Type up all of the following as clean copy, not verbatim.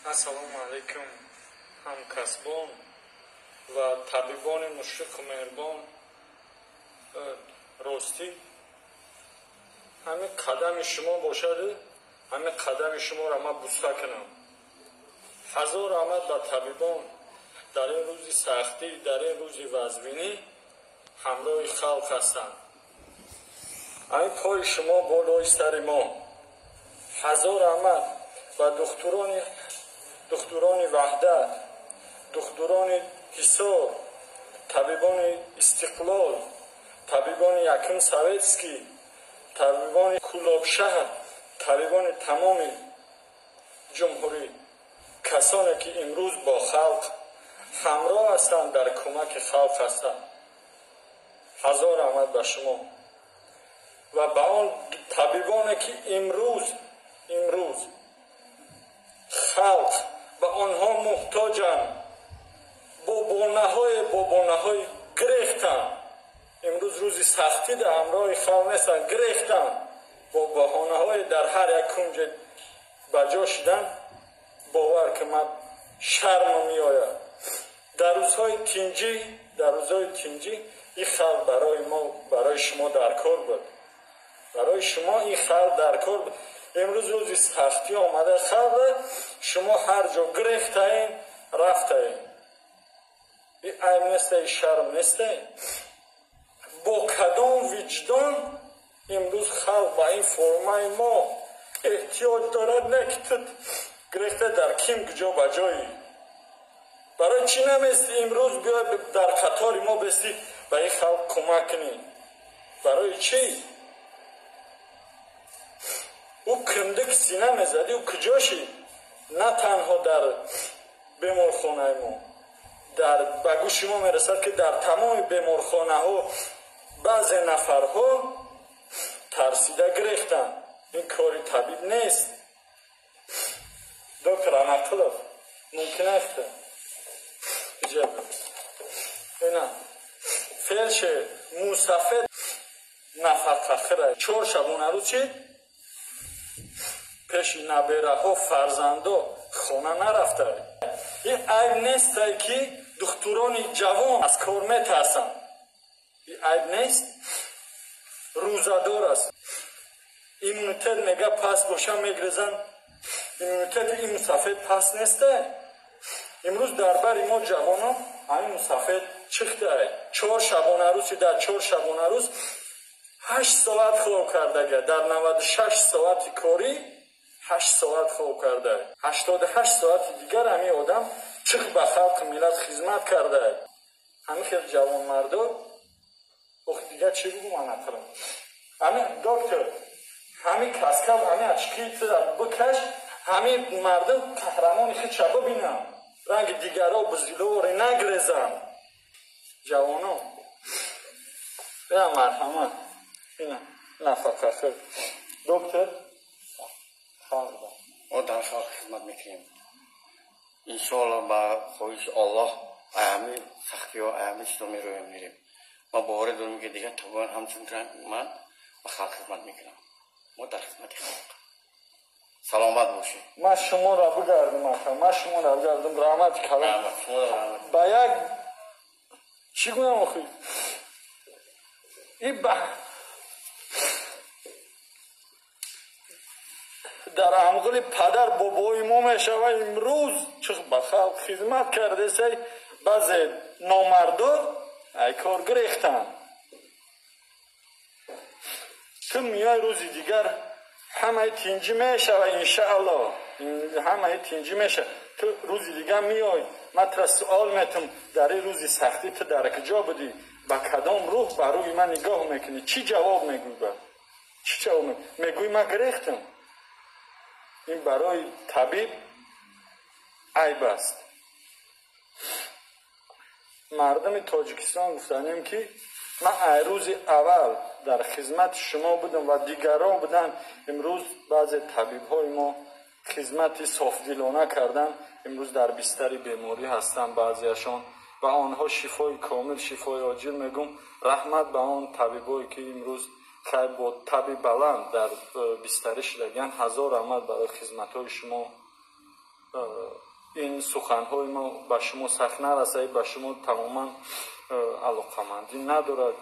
ассалому алайкум ҳамкасбон ва табибони мушфиқу меҳрубон. ростӣ ҳамин қадами шумо бошад, ҳамин қадами шуморо ман буста кунам. ҳазор раҳмат ба табибон дар ин рӯзи сахтӣ, дар ин рӯзи вазбинӣ ҳамроҳи халқ ҳастанд. ҳамин пои шумо болои сари мо. ҳазор раҳмат ба духтурони ваҳдат, духтурони ҳисор, табибони истиқлол, табибони якум советский, табибони кулобшаҳр, табибони тамоми ҷумҳурӣ, касоне ки имрӯз бо халқ ҳамроҳ ҳастанд, дар кӯмаки халқ ҳастанд. ҳазор раҳмат ба шумо ва ба он табибоне ки имрӯз халқ ба онҳо муҳтоҷанд, бо бонаҳои гирехтанд. имрӯз рӯзи сахтӣ дар ҳамроҳи халқ нестанд, гирехтанд, бо баҳонаҳои дар ҳар як кунҷе ба ҷо шидан. бовар ки ман шармам меояд. дар рӯзҳои тинҷӣ ин халқ барои шумо дар кор буд. барои шумо ин халқ дар кор буд. имрӯз рӯзи сахтӣ омада халқ, шумо ҳар ҷо гирехтаин, рафтаин. ин айб нестаи, шарм нестаи. бо кадом виҷдон имрӯз халқ ба ин формаи мо эҳтиёҷ дорад? не ки ту гирехта дар ким ҷо ба ҷои. барои чӣ намести имрӯз биёй дар қатори мо бестӣ ба ин халқ кӯмак кунӣ? барои чӣ? ӯ кимдик сина мезадӣ? ӯ куҷо шид? на танҳо дар беморхонаи мо, ба гӯши мо мерасад ки дар тамоми беморхонаҳо баъзе нафарҳо тарсида гирехтанд. ин кори табиб нест. доктор Анақилов, мумкин аст ина фелшер мусафед нафақахира 4 шабона рӯз чи пеши набераҳо, фарзандо хона нарафта. ин айб нестае ки духтурони ҷавон аз кор метарсанд. ин айб нест. рӯзадор аст. иммунитет мега паст боша мегрезанд. иммунитети ин мусафед паст нестае. имрӯз дар бари мо ҷавонон ҳамин мусафед чихтае. 4 шабона рӯз, дар 4 шабона рӯз 8 соат хоб кардага, дар 96 соати корӣ 8 соат хоб карда. 88 соати дигар ҳамин одам чих ба халқи миллат хизмат карда. ҳамин хел ҷавонмардо охи дигар чӣ бугум Анақилов? ҳамин доктор, ҳамин каскав, ҳамин ачки бикаш, ҳамин мардум қаҳрамони худша бибинам. ранги дигаро бузиловори нагрезанд. ҷавонон я марҳамат. ина нафақахир. доктор ما در خلق خدمت میکنیم. انشاءالله با خواهش الله اهمی سختی ها اهمی چیزا میرویم میریم. ما باور داریم که دیگه طبعا همچون من با خلق خدمت میکنم. ما در خدمت خلق. سلامت باشید. من شما را بگردم. رحمت کلام. با یک چی گویم آخی؟ این дар амғили падар бобои мо мешава. имрӯз чӣ ба халқ хизмат кардесай, баъзе номардо ай кор гирехтанд. ту миёи рӯзи дигар ҳамаи тинҷӣ мешава. иншааллоҳ ҳамаи тинҷӣ мешава. ту рӯзи дигар миёй, ман тра суол метум, дар ин рӯзи сахтӣ ту дар куҷо будӣ? ба кадом рӯҳ ба рӯи ман нигоҳ мекунӣ? чӣ ҷавоб мегӯӣ? чӣ ҷавоб мегӯӣ? ман гирехтам. ин барои табиб айб аст. мардуми тоҷикистон гуфтанем ки ман ай рӯзи аввал дар хизмати шумо будам ва дигарон буданд. имрӯз баъзе табибҳои мо хизмати софдилона карданд. имрӯз дар бистари беморӣ ҳастанд баъзеашон. ба онҳо шифои комил, шифои оҷил мегӯм. раҳмат ба он табибое ки имрӯз خیر با تب بلند در بستری شدگان. هزار رحمت برای خدمت‌های شما. این سخنهای ما به شما سخت نرسه، به شما تماما علاقمندی ندارد.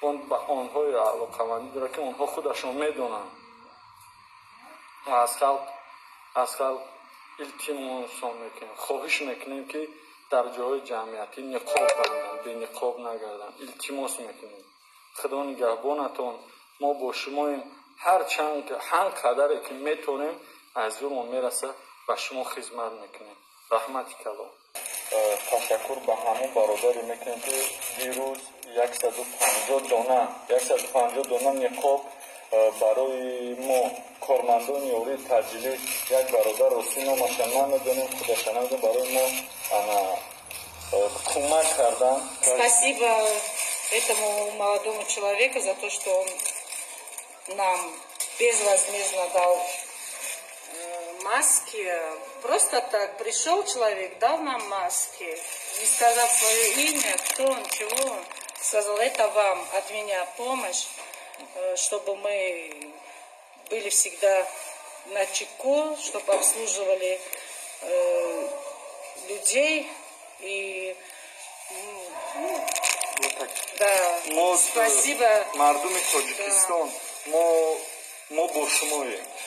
اون به آنهای علاقمندی دارد که آنها خودشون میدونن. از خلق التماس میکنیم، خواهش میکنیم که در جای جمعیتی نقاب بندن، به نقاب نگردن. التماس میکنیم خدا نگهبانتون. ما با شما هر قدری که میتونیم از زورمون میرسه به شما خدمت میکنیم. رحمتی کلام. تشکر به همون برادری میکنیم که دیروز 150 دانه نقاب برای ما کارمندان یاری تجلیل یک برادر راستی نامش ندانیم، خودش ندانیم، برای ما کمک کردن. Спасибо этому молодому человеку за то, что он нам безвозмездно дал маски. Просто так пришел человек, дал нам маски, не сказав свое имя, кто он, чего он. Сказал, это вам от меня помощь, чтобы мы были всегда на чеку, чтобы обслуживали людей. И да, спасибо. مردم تاجیکستان ما با شماییم.